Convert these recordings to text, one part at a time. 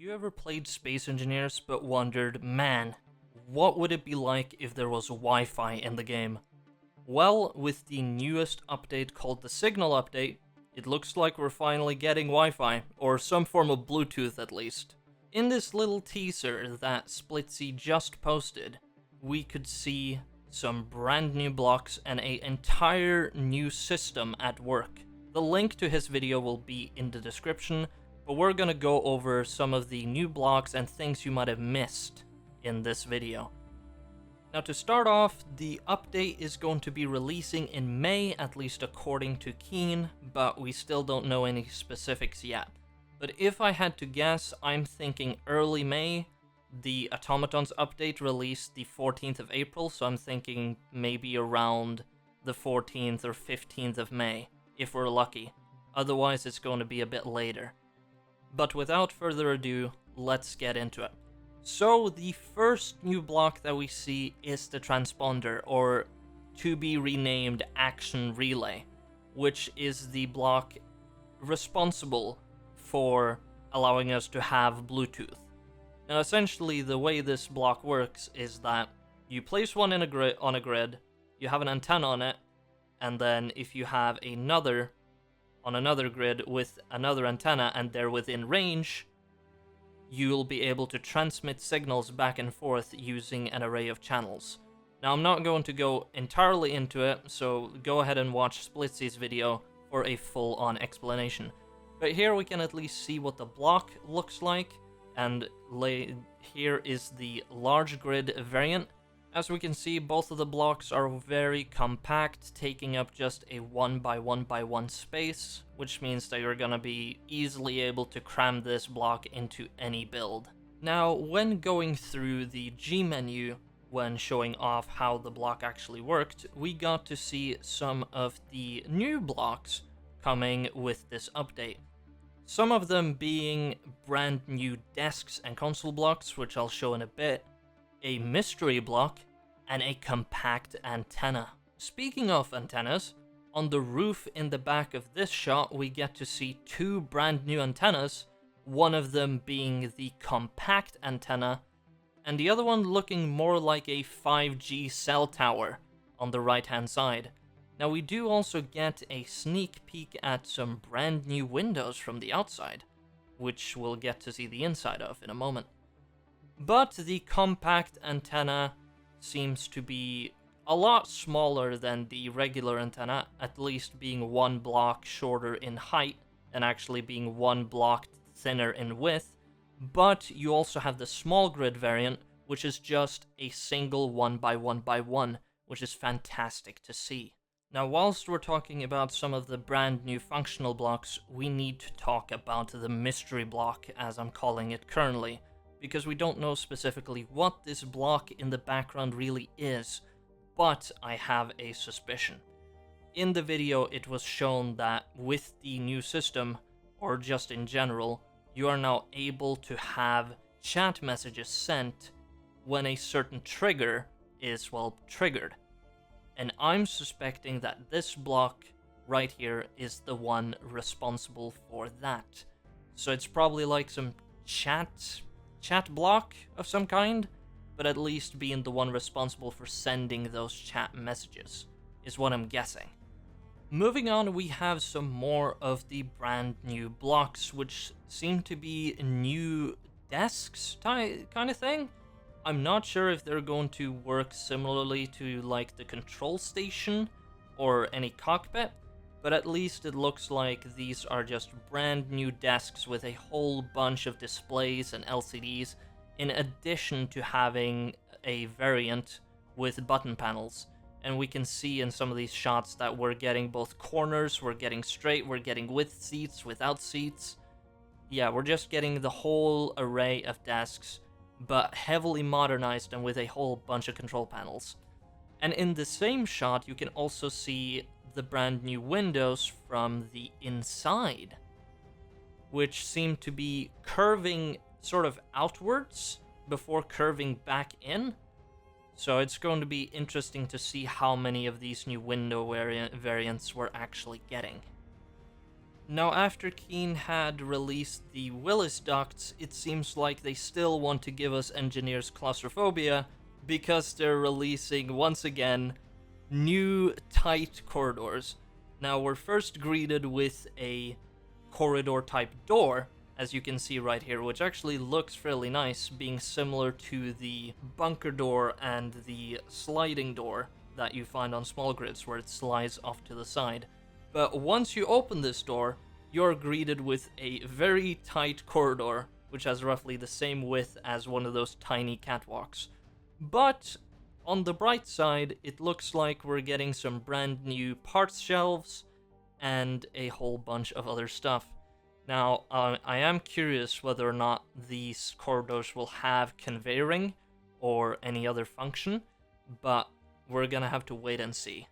you ever played Space Engineers but wondered, man, what would it be like if there was Wi-Fi in the game? Well, with the newest update called the Signal Update, it looks like we're finally getting Wi-Fi, or some form of Bluetooth at least. In this little teaser that Splitsy just posted, we could see some brand new blocks and an entire new system at work. The link to his video will be in the description, but we're gonna go over some of the new blocks and things you might have missed in this video. Now to start off, the update is going to be releasing in May, at least according to Keen, but we still don't know any specifics yet. But if I had to guess, I'm thinking early May. The Automatons update released the 14th of April, so I'm thinking maybe around the 14th or 15th of May, if we're lucky. Otherwise, it's going to be a bit later. But without further ado, let's get into it. So the first new block that we see is the Transponder, or to be renamed Action Relay, which is the block responsible for allowing us to have Bluetooth. Now essentially the way this block works is that you place one in on a grid, you have an antenna on it, and then if you have another on another grid with another antenna and they're within range, you'll be able to transmit signals back and forth using an array of channels. Now I'm not going to go entirely into it, so go ahead and watch Splitsy's video for a full-on explanation. But here we can at least see what the block looks like, and here is the large grid variant. As we can see, both of the blocks are very compact, taking up just a 1x1x1 space, which means that you're gonna be easily able to cram this block into any build. Now, when going through the G menu, when showing off how the block actually worked, we got to see some of the new blocks coming with this update. Some of them being brand new desks and console blocks, which I'll show in a bit, a mystery block, and a compact antenna. Speaking of antennas, on the roof in the back of this shot we get to see two brand new antennas, one of them being the compact antenna, and the other one looking more like a 5G cell tower on the right hand side. Now we do also get a sneak peek at some brand new windows from the outside, which we'll get to see the inside of in a moment. But the compact antenna seems to be a lot smaller than the regular antenna, at least being one block shorter in height and actually being one block thinner in width. But you also have the small grid variant, which is just a single 1x1x1, which is fantastic to see. Now, whilst we're talking about some of the brand new functional blocks, we need to talk about the mystery block, as I'm calling it currently, because we don't know specifically what this block in the background really is, but I have a suspicion. In the video, it was shown that with the new system, or just in general, you are now able to have chat messages sent when a certain trigger is, well, triggered. And I'm suspecting that this block right here is the one responsible for that. So it's probably like some chat block of some kind, but at least being the one responsible for sending those chat messages, is what I'm guessing. Moving on, we have some more of the brand new blocks, which seem to be new desks kind of thing. I'm not sure if they're going to work similarly to like the control station or any cockpit, but at least it looks like these are just brand new desks with a whole bunch of displays and LCDs, in addition to having a variant with button panels. And we can see in some of these shots that we're getting both corners, we're getting straight, we're getting with seats, without seats. Yeah, we're just getting the whole array of desks, but heavily modernized and with a whole bunch of control panels. And in the same shot, you can also see the brand new windows from the inside, which seem to be curving sort of outwards before curving back in. So it's going to be interesting to see how many of these new window variants we're actually getting. Now, after Keen had released the Willis ducts, it seems like they still want to give us engineers claustrophobia because they're releasing, once again, new tight corridors. Now, we're first greeted with a corridor-type door, as you can see right here, which actually looks fairly nice, being similar to the bunker door and the sliding door that you find on small grids, where it slides off to the side. But once you open this door, you're greeted with a very tight corridor, which has roughly the same width as one of those tiny catwalks. But on the bright side, it looks like we're getting some brand new parts shelves and a whole bunch of other stuff. Now, I am curious whether or not these corridors will have conveying or any other function, but we're gonna have to wait and see.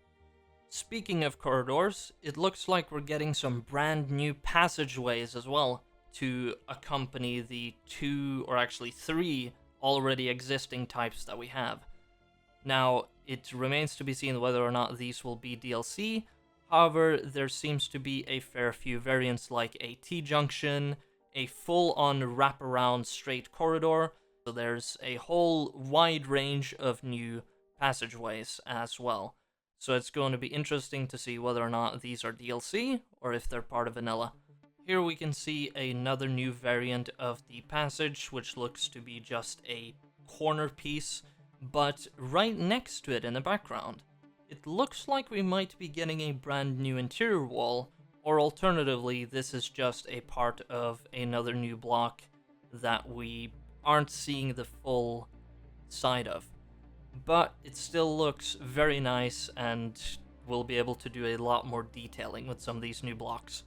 Speaking of corridors, it looks like we're getting some brand new passageways as well to accompany the 2, or actually 3, already existing types that we have. Now, it remains to be seen whether or not these will be DLC. However, there seems to be a fair few variants like a T-junction, a full-on wraparound straight corridor, so there's a whole wide range of new passageways as well. So it's going to be interesting to see whether or not these are DLC or if they're part of vanilla. Here we can see another new variant of the passage, which looks to be just a corner piece, but right next to it in the background, it looks like we might be getting a brand new interior wall, or alternatively, this is just a part of another new block that we aren't seeing the full side of. But it still looks very nice, and we'll be able to do a lot more detailing with some of these new blocks.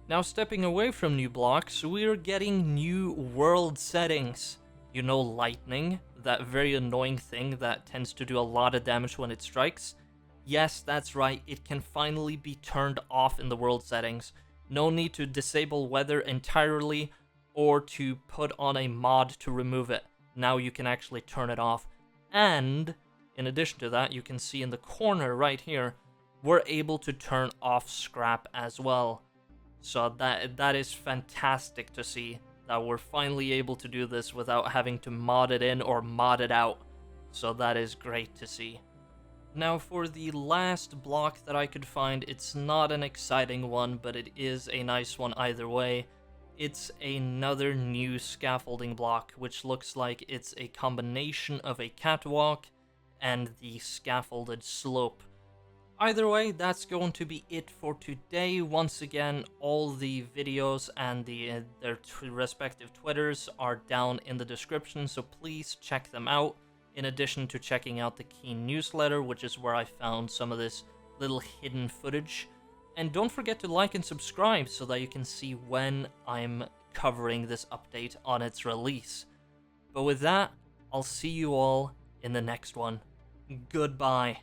Now, stepping away from new blocks, we're getting new world settings. You know, lightning, that very annoying thing that tends to do a lot of damage when it strikes. Yes, that's right, it can finally be turned off in the world settings. No need to disable weather entirely or to put on a mod to remove it. Now you can actually turn it off. And in addition to that, you can see in the corner right here, we're able to turn off scrap as well. So that is fantastic to see, that we're finally able to do this without having to mod it in or mod it out. So that is great to see. Now, for the last block that I could find, it's not an exciting one, but it is a nice one either way. It's another new scaffolding block, which looks like it's a combination of a catwalk and the scaffolded slope. Either way, that's going to be it for today. Once again, all the videos and their respective Twitters are down in the description, so please check them out, in addition to checking out the Keen newsletter, which is where I found some of this little hidden footage. And don't forget to like and subscribe so that you can see when I'm covering this update on its release. But with that, I'll see you all in the next one. Goodbye.